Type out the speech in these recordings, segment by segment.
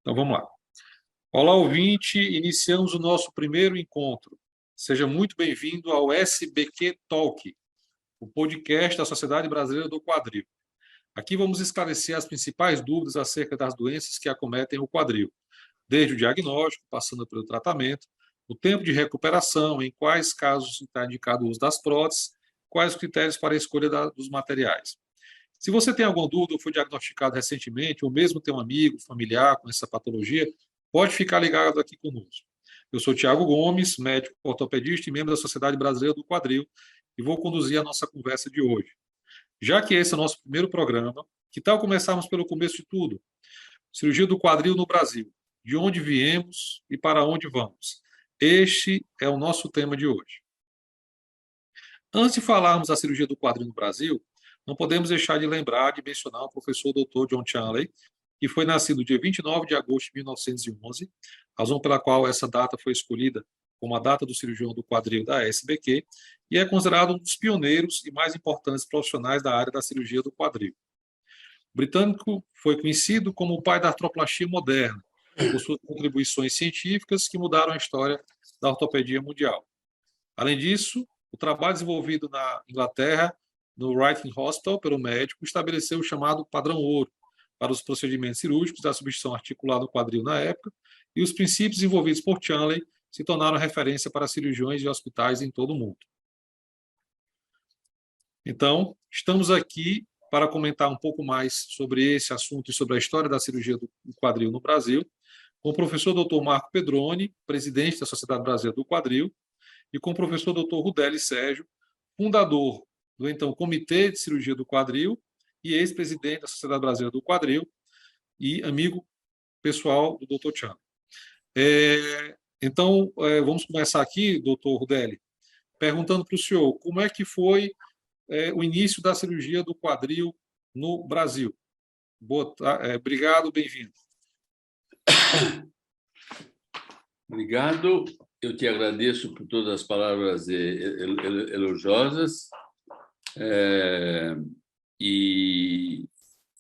Então vamos lá. Olá, ouvinte, iniciamos o nosso primeiro encontro. Seja muito bem-vindo ao SBQ Talk, o podcast da Sociedade Brasileira do Quadril. Aqui vamos esclarecer as principais dúvidas acerca das doenças que acometem o quadril, desde o diagnóstico, passando pelo tratamento, o tempo de recuperação, em quais casos está indicado o uso das próteses, quais os critérios para a escolha dos materiais. Se você tem alguma dúvida ou foi diagnosticado recentemente, ou mesmo tem um amigo, familiar com essa patologia, pode ficar ligado aqui conosco. Eu sou Tiago Gomes, médico ortopedista e membro da Sociedade Brasileira do Quadril, e vou conduzir a nossa conversa de hoje. Já que esse é o nosso primeiro programa, que tal começarmos pelo começo de tudo? Cirurgia do quadril no Brasil. De onde viemos e para onde vamos? Este é o nosso tema de hoje. Antes de falarmos da cirurgia do quadril no Brasil, não podemos deixar de lembrar de mencionar o professor Dr. John Chanley, que foi nascido dia 29 de agosto de 1911, razão pela qual essa data foi escolhida como a data do cirurgião do quadril da SBQ, e é considerado um dos pioneiros e mais importantes profissionais da área da cirurgia do quadril. O britânico foi conhecido como o pai da artroplastia moderna, por suas contribuições científicas que mudaram a história da ortopedia mundial. Além disso, o trabalho desenvolvido na Inglaterra, no Wright Hospital, pelo médico, estabeleceu o chamado padrão ouro para os procedimentos cirúrgicos da substituição articular do quadril na época, e os princípios desenvolvidos por Chanley se tornaram referência para cirurgiões e hospitais em todo o mundo. Então, estamos aqui para comentar um pouco mais sobre esse assunto e sobre a história da cirurgia do quadril no Brasil, com o professor Dr. Marco Pedroni, presidente da Sociedade Brasileira do Quadril, e com o professor Dr. Rudelli Sérgio, fundador do então Comitê de Cirurgia do Quadril e ex-presidente da Sociedade Brasileira do Quadril e amigo pessoal do Dr. Chan. Então, vamos começar aqui, Dr. Rudelli, perguntando para o senhor como é que foi o início da cirurgia do quadril no Brasil. Obrigado, bem-vindo. Obrigado. Eu te agradeço por todas as palavras elogiosas. E,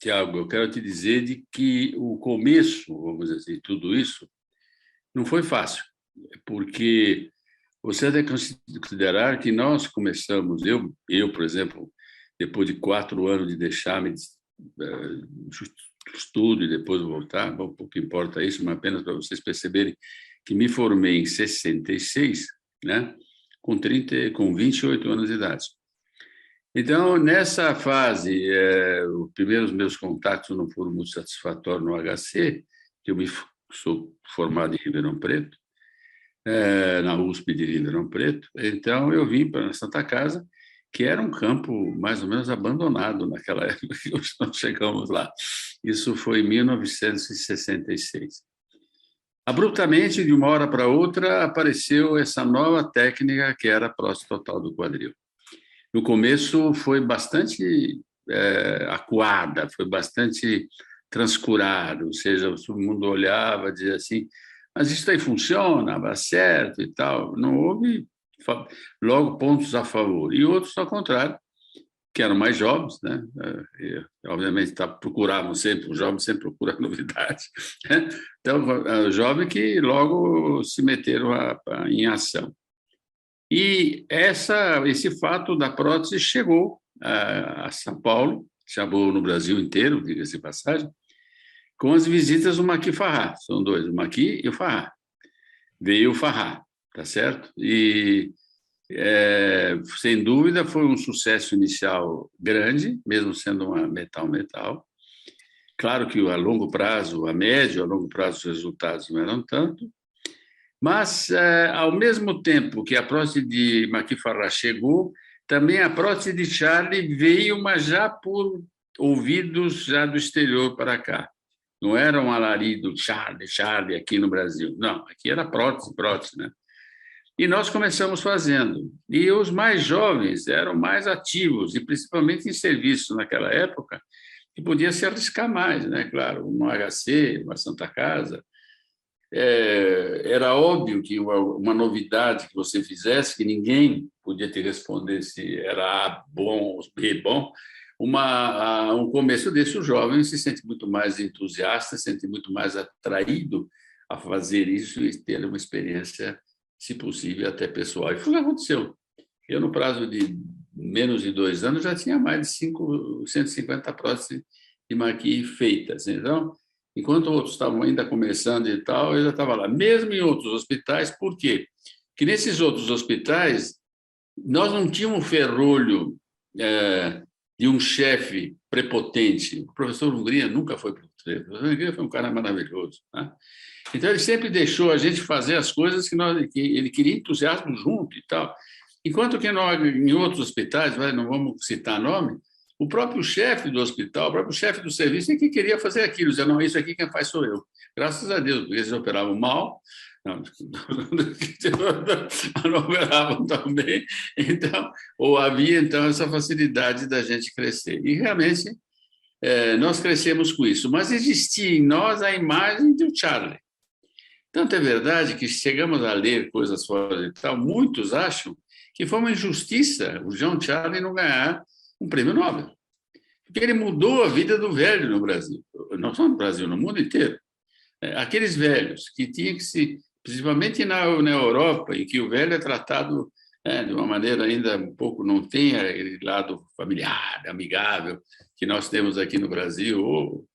Tiago, eu quero te dizer de que o começo, vamos dizer assim, tudo isso, não foi fácil, porque você deve considerar que nós começamos, por exemplo, depois de 4 anos de deixar-me estudo e depois voltar, bom, pouco importa isso, mas apenas para vocês perceberem que me formei em 66, né, com 28 anos de idade. Então, nessa fase, os primeiros meus contatos não foram muito satisfatórios no HC, que eu sou formado em Ribeirão Preto, na USP de Ribeirão Preto. Então, eu vim para a Santa Casa, que era um campo mais ou menos abandonado naquela época que nós chegamos lá. Isso foi em 1966. Abruptamente, de uma hora para outra, apareceu essa nova técnica que era a prótese total do quadril. No começo foi bastante acuada, foi bastante transcurado, ou seja, todo mundo olhava e dizia assim, mas isso aí funciona, vai certo e tal. Não houve logo pontos a favor. E outros, ao contrário, que eram mais jovens, né? Obviamente, procuravam sempre, os jovens sempre procuram novidades. Né? Então, jovens que logo se meteram em ação. E esse fato da prótese chegou a São Paulo, chegou no Brasil inteiro, diga-se de passagem, com as visitas do Maqui Farrah. São dois, o Maqui e o Farrah. Veio o Farrah, tá certo? E sem dúvida, foi um sucesso inicial grande, mesmo sendo uma metal. Claro que a longo prazo, a longo prazo, os resultados não eram tanto, mas, ao mesmo tempo que a prótese de Maqui Farrah chegou, também a prótese de Charlie veio, mas já por ouvidos já do exterior para cá. Não era um alarido Charlie aqui no Brasil. Não, aqui era prótese, né? E nós começamos fazendo. E os mais jovens eram mais ativos, e principalmente em serviço naquela época, que podia se arriscar mais, né? Claro, um HC, uma Santa Casa. Era óbvio que uma novidade que você fizesse, que ninguém podia te responder se era A bom ou B bom, um começo desse, o jovem se sente muito mais entusiasta, se sente muito mais atraído a fazer isso e ter uma experiência, se possível, até pessoal. E foi o que aconteceu. Eu, no prazo de menos de 2 anos, já tinha mais de 150 próteses de Maqui feitas. Então, enquanto outros estavam ainda começando e tal, eu já estava lá. Mesmo em outros hospitais, por quê? Porque nesses outros hospitais, nós não tínhamos ferrolho de um chefe prepotente. O professor Hungria nunca foi prepotente. O professor Hungria foi um cara maravilhoso. Né? Então, ele sempre deixou a gente fazer as coisas que ele queria entusiasmo junto e tal. Enquanto que nós, em outros hospitais, não vamos citar nome, o próprio chefe do hospital, o próprio chefe do serviço é que queria fazer aquilo. Dizia, não, isso aqui quem faz sou eu. Graças a Deus, porque eles operavam mal, não operavam tão bem, então, ou havia, então, essa facilidade da gente crescer. E, realmente, nós crescemos com isso. Mas existia em nós a imagem do Charlie. Tanto é verdade que chegamos a ler coisas fora e tal, muitos acham que foi uma injustiça o John Charlie não ganhar um prêmio Nobel. Porque ele mudou a vida do velho no Brasil. Não só no Brasil, no mundo inteiro. Aqueles velhos que tinham que se... Principalmente na Europa, em que o velho é tratado de uma maneira ainda um pouco... Não tem aquele lado familiar, amigável, que nós temos aqui no Brasil, ou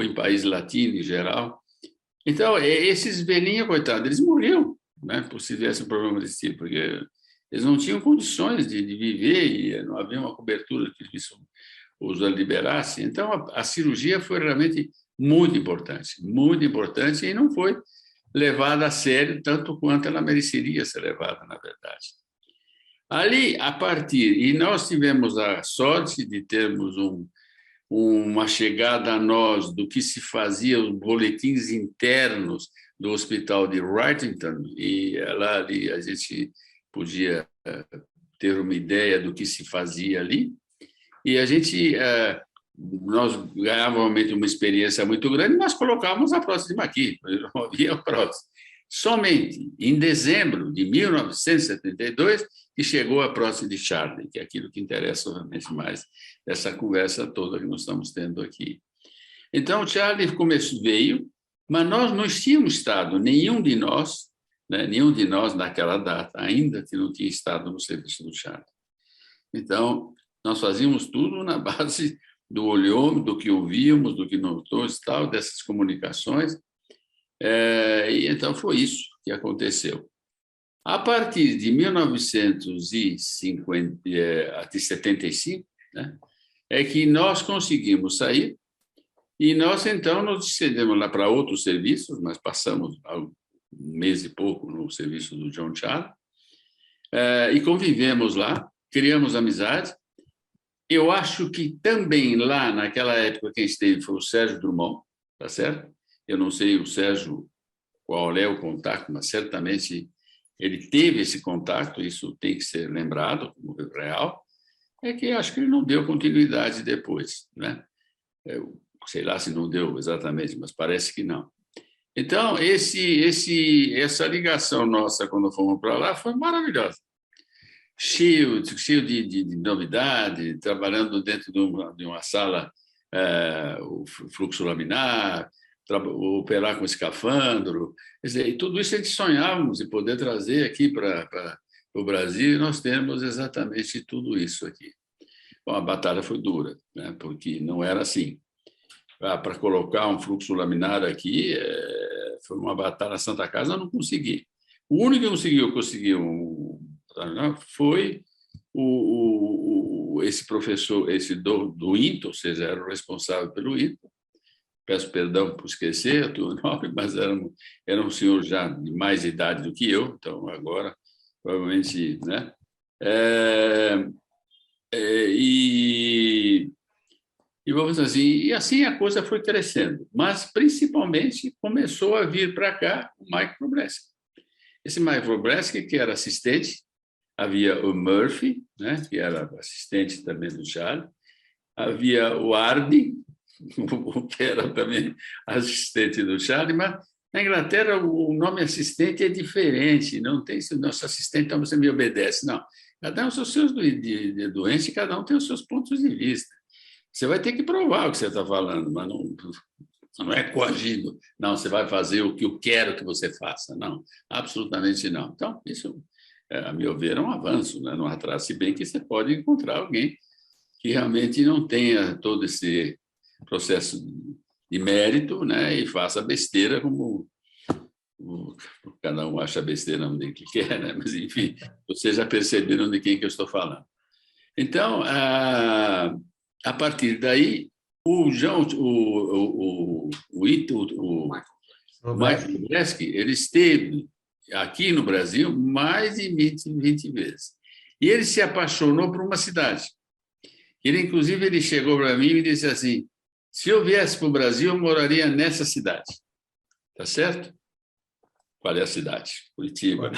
em países latinos em geral. Então, esses velhinhos, coitados, eles morriam, né, por se tivesse um problema desse tipo, porque eles não tinham condições de viver e não havia uma cobertura que isso os liberasse. Então, a cirurgia foi realmente muito importante, e não foi levada a sério tanto quanto ela mereceria ser levada, na verdade. Ali, e nós tivemos a sorte de termos uma chegada a nós do que se fazia, os boletins internos do hospital de Wrightington, e lá ali a gente podia ter uma ideia do que se fazia ali, e nós ganhávamos uma experiência muito grande, nós colocávamos a prótese de Maqui, não havia prótese. Somente em dezembro de 1972 que chegou a prótese de Charlie, que é aquilo que interessa realmente mais dessa conversa toda que nós estamos tendo aqui. Então, o Charlie veio, mas nós não tínhamos estado, nenhum de nós naquela data, ainda que não tinha estado no serviço do Charlie. Então, nós fazíamos tudo na base do olhômetro, do que ouvíamos, do que notamos, tal, dessas comunicações. E então foi isso que aconteceu. A partir de 1975, né, é que nós conseguimos sair e nós, então, nos decidimos lá para outros serviços, mas passamos um mês e pouco no serviço do John Charlie, e convivemos lá, criamos amizade. Eu acho que também lá, naquela época, quem esteve foi o Sérgio Drummond, tá certo? Eu não sei, o Sérgio, qual é o contato, mas certamente ele teve esse contato, isso tem que ser lembrado como real, é que acho que ele não deu continuidade depois, né? Eu sei lá se não deu exatamente, mas parece que não. Então, essa ligação nossa, quando fomos para lá, foi maravilhosa. Cheio de novidade, trabalhando dentro de uma sala, o fluxo laminar, operar com escafandro. Quer dizer, e tudo isso a gente sonhávamos de poder trazer aqui para o Brasil, e nós temos exatamente tudo isso aqui. Bom, a batalha foi dura, né? Porque não era assim. Para colocar um fluxo laminar aqui, foi uma batalha na Santa Casa, eu não consegui. O único que conseguiu foi esse professor, esse do INTO, ou seja, era o responsável pelo INTO. Peço perdão por esquecer o nome, mas era um senhor já de mais idade do que eu, então agora, provavelmente, né? E vamos assim, e assim a coisa foi crescendo, mas principalmente começou a vir para cá o Mike Wroblewski. Esse Mike Wroblewski, que era assistente, havia o Murphy, né, que era assistente também do Charlie, havia o Hardy, que era também assistente do Charlie, mas na Inglaterra o nome assistente é diferente, não tem esse nosso assistente, então você me obedece, não. Cada um tem os seus doentes, cada um tem os seus pontos de vista. você vai ter que provar o que você está falando, mas não é coagindo. Não, você vai fazer o que eu quero que você faça. Não, absolutamente não. Então, isso, a meu ver, é um avanço, né? Não atrás, se bem que você pode encontrar alguém que realmente não tenha todo esse processo de mérito, né? E faça besteira como cada um acha besteira onde que quer, né? Mas, enfim, vocês já perceberam de quem que eu estou falando. Então, a partir daí, o João, o Michael Bresky, ele esteve aqui no Brasil mais de 20 vezes. E ele se apaixonou por uma cidade. Inclusive, ele chegou para mim e disse assim, se eu viesse para o Brasil, eu moraria nessa cidade. Tá certo? Qual é a cidade? Curitiba.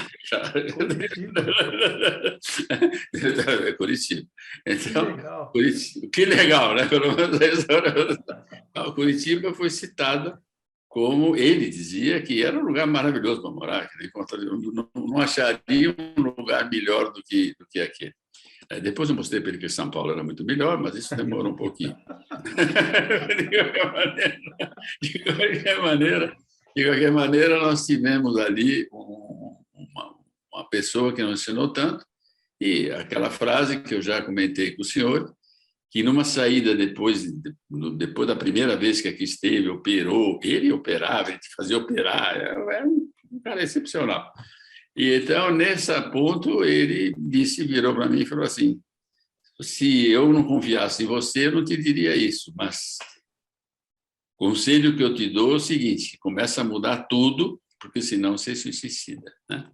Curitiba. Então, que legal, né? Curitiba foi citada como ele dizia que era um lugar maravilhoso para morar, que não acharia um lugar melhor do que aquele. Depois eu mostrei para ele que São Paulo era muito melhor, mas isso demorou um pouquinho. De qualquer maneira, nós tivemos ali uma pessoa que nos ensinou tanto, e aquela frase que eu já comentei com o senhor, que numa saída depois da primeira vez que aqui esteve, operou, ele operava, ele fazia operar, era um cara excepcional. E então, nesse ponto, ele virou para mim e falou assim, se eu não confiasse em você, eu não te diria isso, mas o conselho que eu te dou é o seguinte, começa a mudar tudo, porque senão você se suicida, né?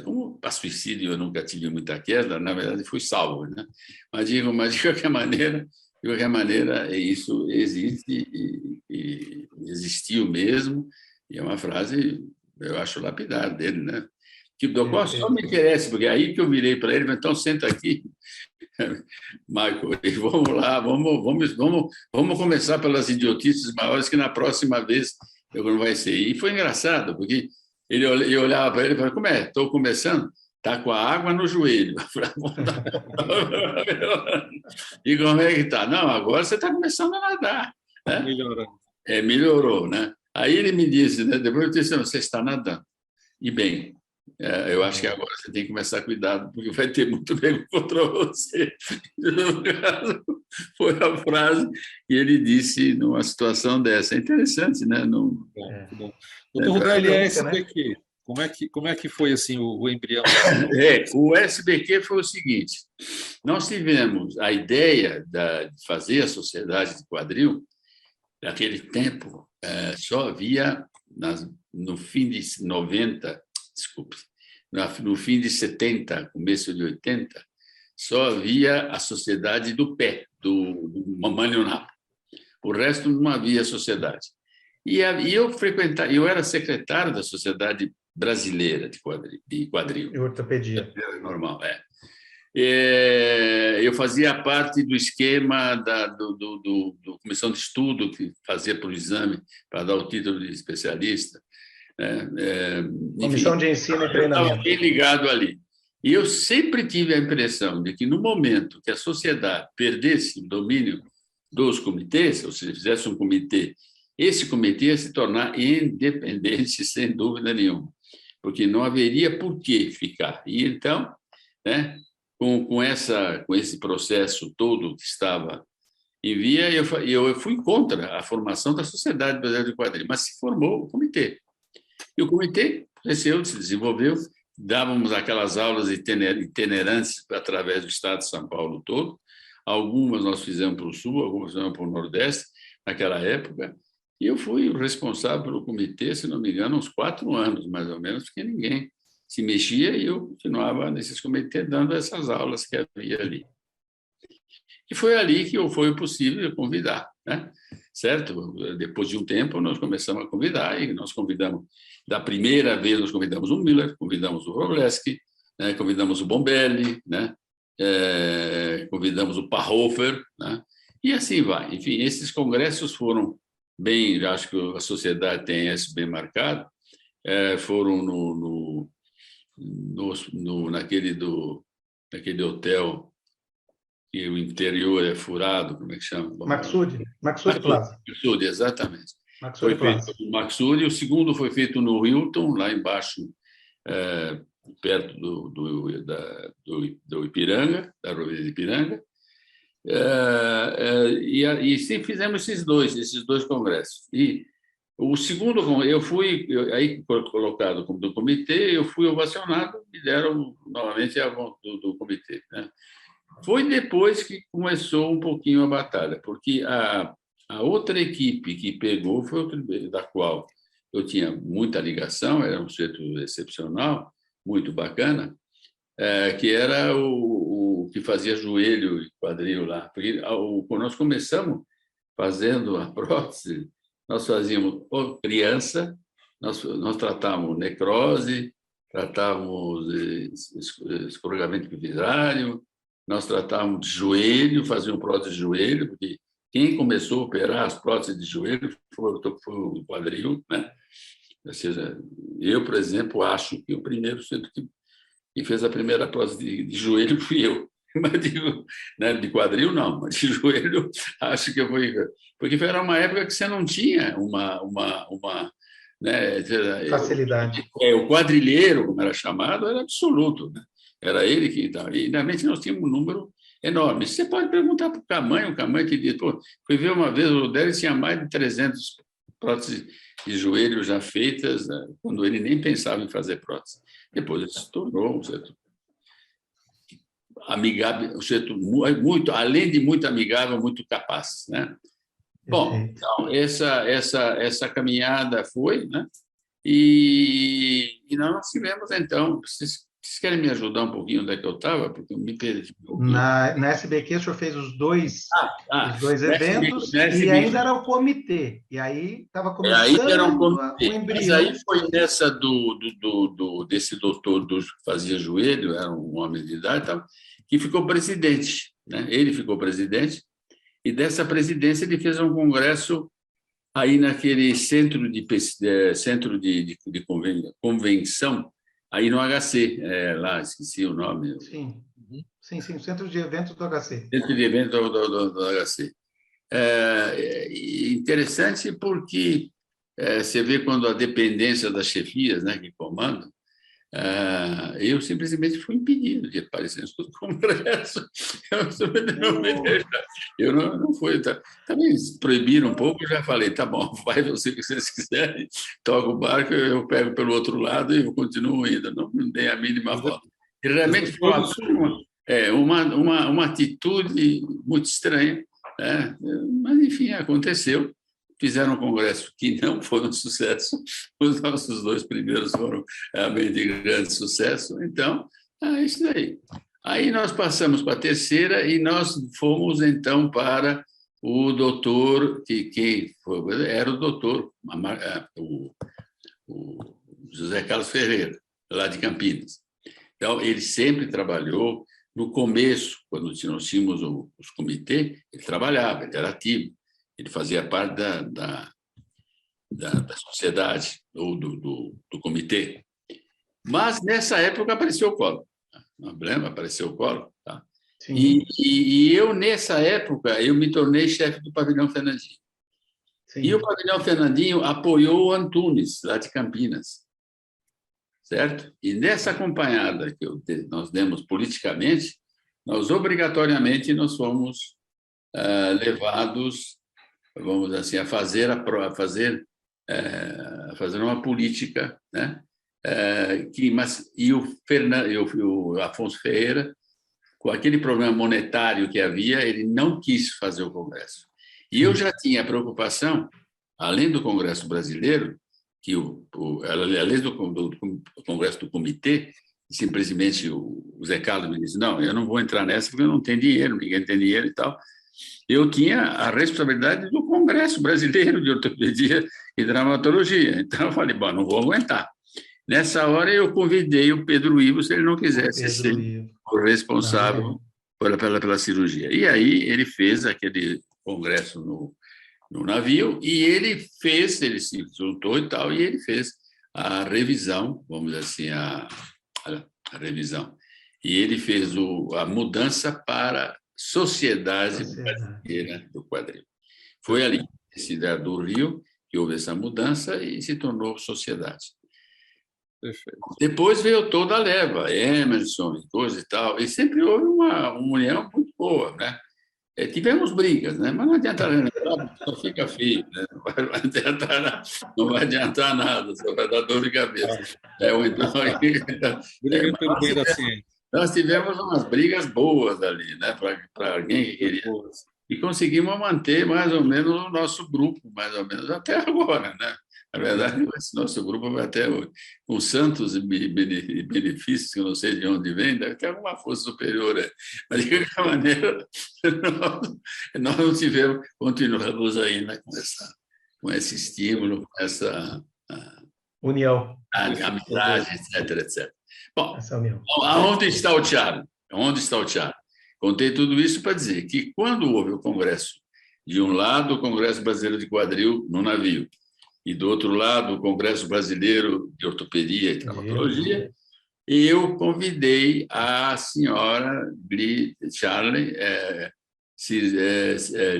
Como para suicídio eu nunca tive muita queda, na verdade fui salvo, né? Mas de qualquer maneira isso existe e existiu mesmo, e é uma frase, eu acho lapidar dele, né? Do qual só me interessa, porque aí que eu virei para ele, então senta aqui, Michael, e vamos lá, vamos começar pelas idiotices maiores, que na próxima vez eu não vai ser. E foi engraçado, porque eu olhava para ele e falava, como é? Estou começando? Está com a água no joelho. E como é que está? Não, agora você está começando a nadar. Né? Melhorando. Melhorou, né? Aí ele me disse, né? Depois eu disse, você está nadando. E bem, eu acho que agora você tem que começar a cuidar, porque vai ter muito nego contra você. No caso, foi a frase que ele disse numa situação dessa. É interessante, né? Bom, muito bom. Doutor Rubel, e a SBQ? Como é que foi assim o embrião da... O SBQ foi o seguinte, nós tivemos a ideia de fazer a sociedade de quadril, naquele tempo só havia no fim de 90, desculpe, no fim de 70, começo de 80, só havia a sociedade do pé, do Mamanionapo. O resto não havia sociedade. E eu era secretário da Sociedade Brasileira de Quadril. E ortopedia. Normal, eu fazia parte do esquema do comissão de estudo que fazia para o exame, para dar o título de especialista. Comissão de ensino e treinamento. Estava bem ligado ali. E eu sempre tive a impressão de que, no momento que a sociedade perdesse o domínio dos comitês, ou seja, fizesse um comitê, esse comitê ia se tornar independente, sem dúvida nenhuma, porque não haveria por que ficar. E então, né, com esse processo todo que estava em via, eu fui contra a formação da Sociedade Brasileira de Quadril, mas se formou o comitê. E o comitê cresceu, se desenvolveu, dávamos aquelas aulas itinerantes através do estado de São Paulo todo, algumas nós fizemos para o Sul, algumas fizemos para o Nordeste, naquela época, e eu fui o responsável pelo comitê, se não me engano, uns 4 anos, mais ou menos, porque ninguém se mexia e eu continuava nesses comitês dando essas aulas que havia ali. E foi ali que foi possível convidar, né? Certo? Depois de um tempo, nós começamos a convidar, e nós convidamos, da primeira vez, nós convidamos o Miller, convidamos o Wroblewski, né? Convidamos o Bombelli, né? Convidamos o Parhofer, né? E assim vai. Enfim, esses congressos foram bem, acho que a sociedade tem isso bem marcado, foram naquele hotel que o interior é furado, como é que chama? Maxud Plaza. Maxud, exatamente. Maxud Foi feito Plaza. no Maxud, e o segundo foi feito no Hilton, lá embaixo, perto do Ipiranga, da Rodovia de Ipiranga. E sim, fizemos esses dois congressos. E o segundo, aí colocado como do comitê, eu fui ovacionado e deram novamente a voz do comitê, né? Foi depois que começou um pouquinho a batalha, porque a outra equipe que pegou foi da qual eu tinha muita ligação, era um sujeito excepcional, muito bacana, que era o que fazia joelho e quadril lá. Porque quando nós começamos fazendo a prótese, nós fazíamos criança, nós tratávamos necrose, tratávamos escorregamento epivisário, nós tratávamos de joelho, fazíamos prótese de joelho, porque quem começou a operar as próteses de joelho foi o quadril, né? Ou seja, eu, por exemplo, acho que o primeiro centro que fez a primeira prótese de joelho fui eu. Mas digo, né, de quadril não, mas de joelho acho que foi, porque era uma época que você não tinha né, facilidade. O quadrilheiro, como era chamado, era absoluto, né? Era ele que estava. E realmente nós tínhamos um número enorme. Você pode perguntar para o Camanho que diz, pô, fui ver uma vez, o Délis tinha mais de 300 próteses de joelho já feitas, né, quando ele nem pensava em fazer prótese. Depois ele se tornou um certo amigável, um sujeito muito, além de muito amigável, muito capaz, né? Bom, então essa caminhada foi, né? E nós tivemos então. Vocês querem me ajudar um pouquinho onde é que eu estava, porque eu me perdi. Na SBQ o senhor fez os dois eventos SBQ, e ainda era o comitê. E aí estava começando era o embrião. Mas aí foi nessa desse doutor que fazia joelho, era um homem de idade, que ficou presidente, né? Ele ficou presidente, e dessa presidência ele fez um congresso aí naquele centro de convenção, aí no HC, lá, esqueci o nome. Sim, o Centro de Eventos do HC. Centro de Eventos do HC. Interessante porque você vê quando a dependência das chefias, né, que comandam, eu simplesmente fui impedido de aparecer no congresso. Eu não fui. Também proibiram um pouco, eu já falei, tá bom, vai você que vocês quiserem, toca o barco, eu pego pelo outro lado e eu continuo indo, não dei a mínima volta. E realmente foi uma atitude muito estranha, né? Mas, enfim, aconteceu. Fizeram um congresso que não foi um sucesso, os nossos dois primeiros foram realmente de grande sucesso, então, é isso daí. Aí nós passamos para a terceira e nós fomos, então, para o doutor, que era o doutor, o José Carlos Ferreira, lá de Campinas. Então, ele sempre trabalhou, no começo, quando nós tínhamos os comitês, ele trabalhava, ele era ativo. Ele fazia parte da sociedade ou do comitê. Mas, nessa época, apareceu o Collor. Não problema, apareceu o Collor. Tá? E eu, nessa época, eu me tornei chefe do Pavilhão Fernandinho. Sim. E o Pavilhão Fernandinho apoiou o Antunes, lá de Campinas. Certo? E nessa acompanhada que nós demos politicamente, nós, obrigatoriamente, nós fomos levados, vamos dizer assim, a fazer uma política, né? E o Afonso Ferreira, com aquele problema monetário que havia, ele não quis fazer o Congresso. E eu já tinha preocupação, além do Congresso brasileiro, que além do Congresso do Comitê, simplesmente o Zé Carlos me disse, não, eu não vou entrar nessa porque eu não tenho dinheiro, ninguém tem dinheiro e tal. Eu tinha a responsabilidade do Congresso Brasileiro de Ortopedia e Traumatologia. Então, eu falei, bom, não vou aguentar. Nessa hora, eu convidei o Pedro Ivo, se ele não quisesse ser o responsável pela cirurgia. E aí, ele fez aquele congresso no navio e ele se juntou e tal, e ele fez a revisão, vamos dizer assim, a revisão. E ele fez a mudança para Sociedade Brasileira do Quadril. Foi ali, na cidade do Rio, que houve essa mudança e se tornou sociedade. Perfeito. Depois veio toda a leva, Emerson e coisa e tal, e sempre houve uma união muito boa, né? Tivemos brigas, né? Mas não adianta nada, só fica feio, né? Não vai adiantar nada, só vai dar dor de cabeça. Briga pelo bem da ciência. Nós tivemos umas brigas boas ali, né? Para alguém que queria. E conseguimos manter mais ou menos o nosso grupo, mais ou menos até agora, né? Na verdade, esse nosso grupo vai até hoje. Com santos benefícios, que eu não sei de onde vem, deve ter alguma força superior. Mas, de qualquer maneira, nós não tivemos, continuamos ainda com esse estímulo, com essa união, amizade, etc, etc. Bom, essa união. aonde está o Charlie? Onde está o Charlie? Contei tudo isso para dizer que, quando houve o congresso, de um lado, o Congresso Brasileiro de Quadril no navio, e, do outro lado, o Congresso Brasileiro de Ortopedia e Traumatologia, e eu convidei a senhora Charlie,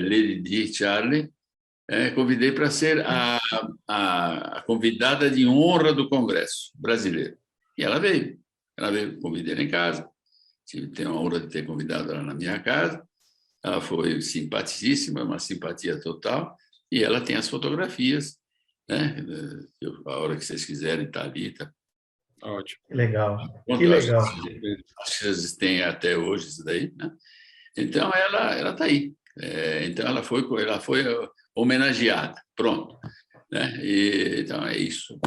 Lady D. Charlie, convidei para ser a convidada de honra do Congresso Brasileiro. E ela veio, convidei ela em casa, tenho a honra de ter convidado ela na minha casa, ela foi simpaticíssima, uma simpatia total, e ela tem as fotografias, né? A hora que vocês quiserem, está ali. Tá. Ótimo. Legal. Que legal. Acho que vocês têm até hoje isso daí, né? Então, ela está aí. Então, ela foi homenageada. Pronto. Né? Então, é isso.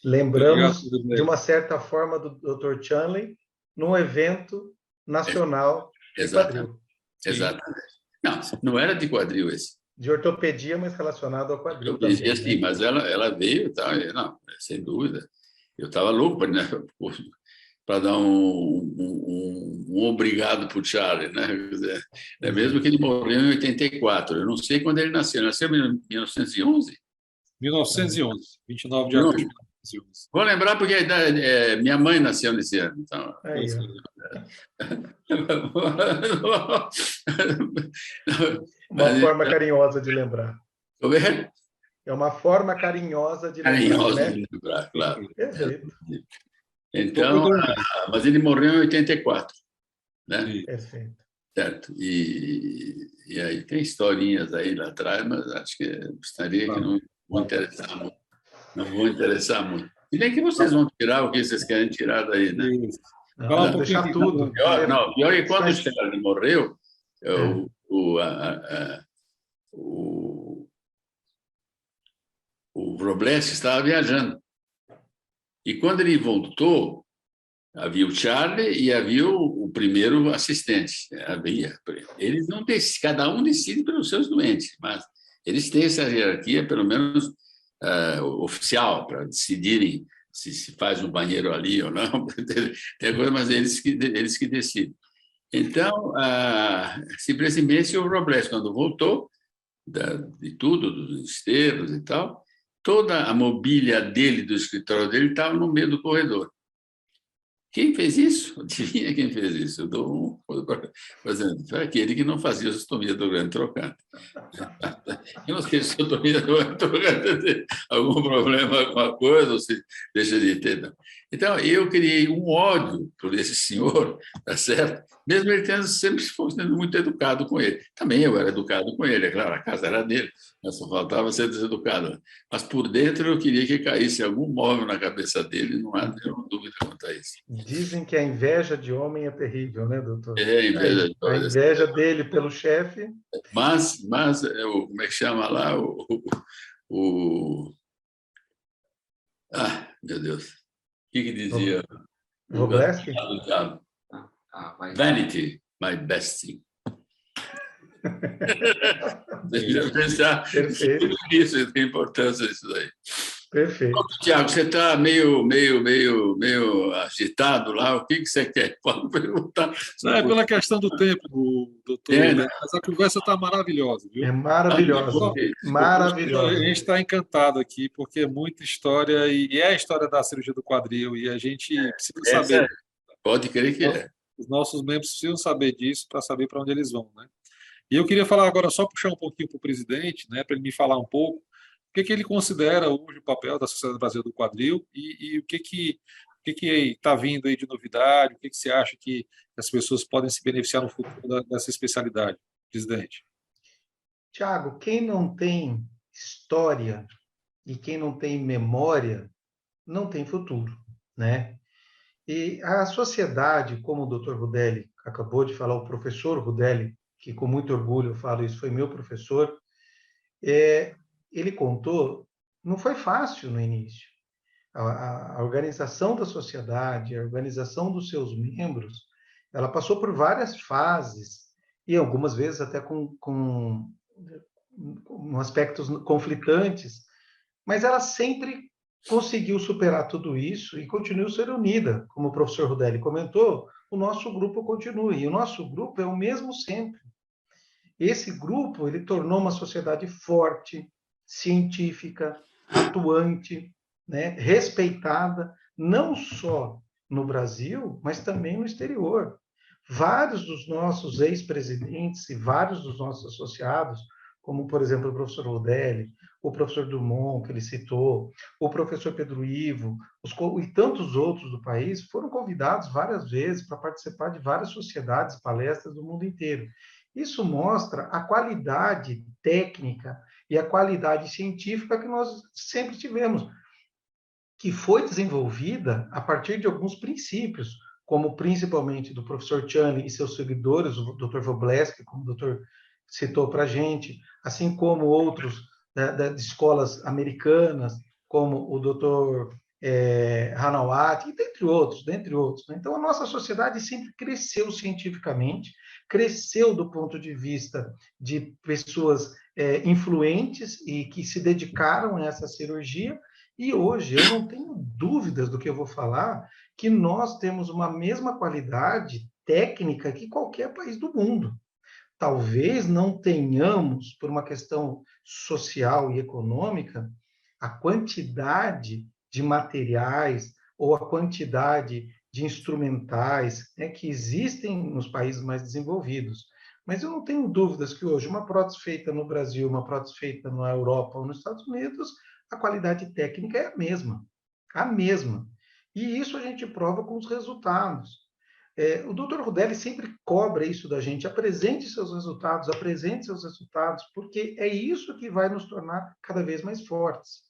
Lembramos, de uma certa forma, do Dr. Charlie num evento nacional de quadril. Exatamente. Não era de quadril esse. De ortopedia, mas relacionado ao quadril. Ortopedia, sim, né? Mas ela veio, tá? Não, sem dúvida. Eu estava louco para dar um obrigado para o Charlie, né? Mesmo que ele morreu em 84. Eu não sei quando ele nasceu. Ele nasceu em 1911? 1911, 29 de agosto de 1911. Vou lembrar porque minha mãe nasceu nesse ano. Então... Uma forma carinhosa de lembrar. Como é? É uma forma carinhosa de lembrar. Carinhosa de lembrar, claro. Perfeito. Então, mas ele morreu em 84, né? Perfeito. Certo. E aí tem historinhas aí lá atrás, mas acho que gostaria que não vou interessar muito. Não vou interessar muito. E nem que vocês vão tirar o que vocês querem tirar daí, né? Não, deixar tudo. Pior é que quando o Charlie morreu, o Wroblewski estava viajando. E quando ele voltou, havia o Charlie e havia o primeiro assistente. Eles não decidem, cada um decide pelos seus doentes, mas eles têm essa hierarquia, pelo menos oficial, para decidirem se faz um banheiro ali ou não. Tem coisa, mas eles que decidem. Então, simplesmente o Wroblewski, quando voltou, de tudo, dos esteiros e tal, toda a mobília dele, do escritório dele, estava no meio do corredor. Quem fez isso? Adivinha quem fez isso? Eu dou foi aquele que não fazia ostomia do grande trocante. Eu não sei se a ostomia do grande trocante tem algum problema, alguma coisa, ou se deixa de ter. Não. Então, eu criei um ódio por esse senhor, tá certo? Mesmo ele sempre sendo muito educado com ele. Também eu era educado com ele, é claro, a casa era dele, mas só faltava ser deseducado. Mas por dentro eu queria que caísse algum móvel na cabeça dele, não há nenhuma dúvida quanto a isso. Dizem que a inveja de homem é terrível, né, doutor? A inveja dele pelo chefe. Mas como é que chama lá? Meu Deus. O que dizia? Wroblewski? Vanity, my best thing. Deixa eu pensar nisso, tem importância isso daí. Perfeito. Tiago, você está meio agitado lá, o que você quer? Pode perguntar. Não, é pela questão do tempo, doutor. Né? Mas a conversa está maravilhosa, viu? É maravilhosa. Maravilhosa. A gente está encantado aqui, porque é muita história, e é a história da cirurgia do quadril, e a gente precisa saber. Pode crer que é. Os nossos membros precisam saber disso para saber para onde eles vão, né? E eu queria falar agora, só puxar um pouquinho para o presidente, né, para ele me falar um pouco o que ele considera hoje o papel da Sociedade Brasileira do Quadril e o que está vindo aí de novidade, o que você acha que as pessoas podem se beneficiar no futuro dessa especialidade, presidente? Tiago, quem não tem história e quem não tem memória não tem futuro, né? E a sociedade, como o Dr. Rudelli acabou de falar, o professor Rudelli, que com muito orgulho eu falo isso, foi meu professor, ele contou, não foi fácil no início. A organização da sociedade, a organização dos seus membros, ela passou por várias fases, e algumas vezes até com aspectos conflitantes, mas ela sempre conseguiu superar tudo isso e continua ser unida. Como o professor Rudelli comentou, o nosso grupo continua, e o nosso grupo é o mesmo sempre. Esse grupo ele tornou uma sociedade forte, científica, atuante, né, respeitada, não só no Brasil, mas também no exterior. Vários dos nossos ex-presidentes e vários dos nossos associados, como, por exemplo, o professor Rodelli, o professor Dumont, que ele citou, o professor Pedro Ivo, e tantos outros do país, foram convidados várias vezes para participar de várias sociedades, palestras do mundo inteiro. Isso mostra a qualidade técnica e a qualidade científica que nós sempre tivemos, que foi desenvolvida a partir de alguns princípios, como principalmente do professor Chanley e seus seguidores, o Dr. Wroblewski, como o doutor citou para a gente, assim como outros de escolas americanas, como o Dr. Hanawati, dentre outros, dentre outros. Então, a nossa sociedade sempre cresceu cientificamente, cresceu do ponto de vista de pessoas influentes e que se dedicaram a essa cirurgia, e hoje eu não tenho dúvidas do que eu vou falar, que nós temos uma mesma qualidade técnica que qualquer país do mundo. Talvez não tenhamos, por uma questão social e econômica, a quantidade de materiais ou a quantidade de instrumentais, né, que existem nos países mais desenvolvidos. Mas eu não tenho dúvidas que hoje uma prótese feita no Brasil, uma prótese feita na Europa ou nos Estados Unidos, a qualidade técnica é a mesma. A mesma. E isso a gente prova com os resultados. O Dr. Rudelli sempre cobra isso da gente, apresente seus resultados, porque é isso que vai nos tornar cada vez mais fortes.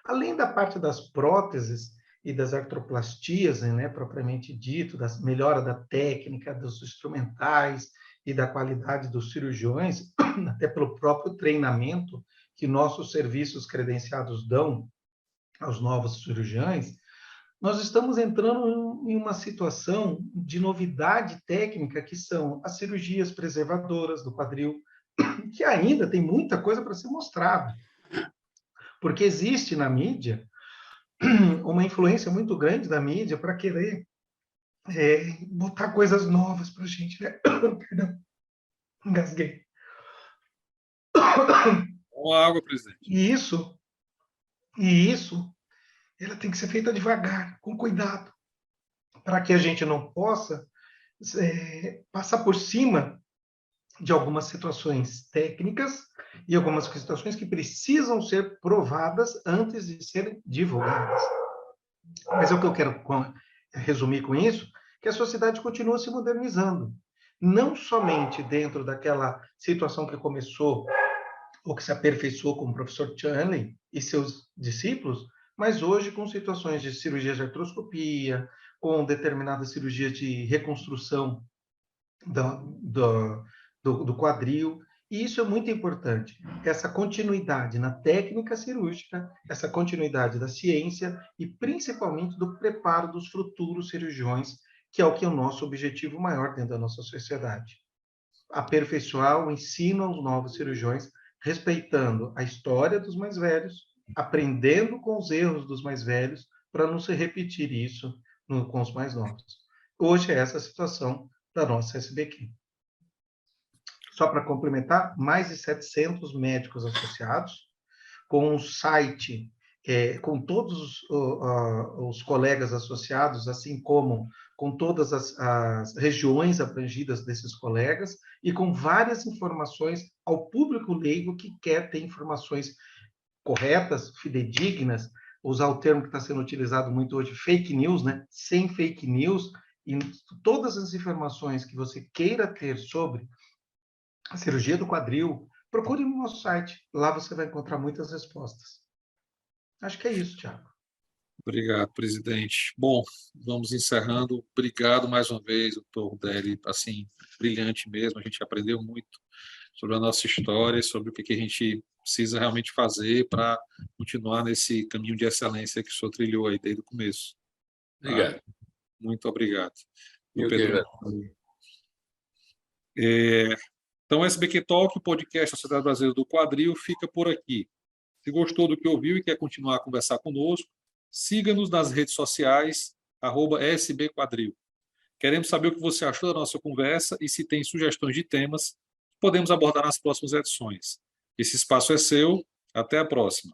Além da parte das próteses e das artroplastias, né, propriamente dito, da melhora da técnica, dos instrumentais e da qualidade dos cirurgiões, até pelo próprio treinamento que nossos serviços credenciados dão aos novos cirurgiões, nós estamos entrando em uma situação de novidade técnica, que são as cirurgias preservadoras do quadril, que ainda tem muita coisa para ser mostrada. Porque existe na mídia uma influência muito grande da mídia para querer botar coisas novas para a gente. Né? Perdão, engasguei. Uma água, presidente. E isso, ela tem que ser feita devagar, com cuidado, para que a gente não possa passar por cima de algumas situações técnicas e algumas situações que precisam ser provadas antes de serem divulgadas. Mas o que eu quero resumir com isso, que a sociedade continua se modernizando. Não somente dentro daquela situação que começou ou que se aperfeiçoou com o professor Chanley e seus discípulos, mas hoje com situações de cirurgia de artroscopia, com determinadas cirurgias de reconstrução do quadril, e isso é muito importante, essa continuidade na técnica cirúrgica, essa continuidade da ciência e principalmente do preparo dos futuros cirurgiões, que é o nosso objetivo maior dentro da nossa sociedade. Aperfeiçoar o ensino aos novos cirurgiões, respeitando a história dos mais velhos, aprendendo com os erros dos mais velhos, para não se repetir isso com os mais novos. Hoje é essa a situação da nossa SBQ. Só para complementar, mais de 700 médicos associados, com um site com todos os colegas associados, assim como com todas as regiões abrangidas desses colegas e com várias informações ao público leigo que quer ter informações corretas, fidedignas, usar o termo que está sendo utilizado muito hoje, fake news, né? Sem fake news, e todas as informações que você queira ter sobre a cirurgia do quadril, procure no nosso site. Lá você vai encontrar muitas respostas. Acho que é isso, Thiago. Obrigado, presidente. Bom, vamos encerrando. Obrigado mais uma vez, doutor Deli, assim, brilhante mesmo. A gente aprendeu muito sobre a nossa história, sobre o que a gente precisa realmente fazer para continuar nesse caminho de excelência que o senhor trilhou aí desde o começo. Obrigado. Tá? Muito obrigado. Eu que Pedro. agradeço. Então, SBQ Talk, o podcast da Sociedade Brasileira do Quadril, fica por aqui. Se gostou do que ouviu e quer continuar a conversar conosco, siga-nos nas redes sociais, @SBQuadril. Queremos saber o que você achou da nossa conversa e se tem sugestões de temas, podemos abordar nas próximas edições. Esse espaço é seu. Até a próxima.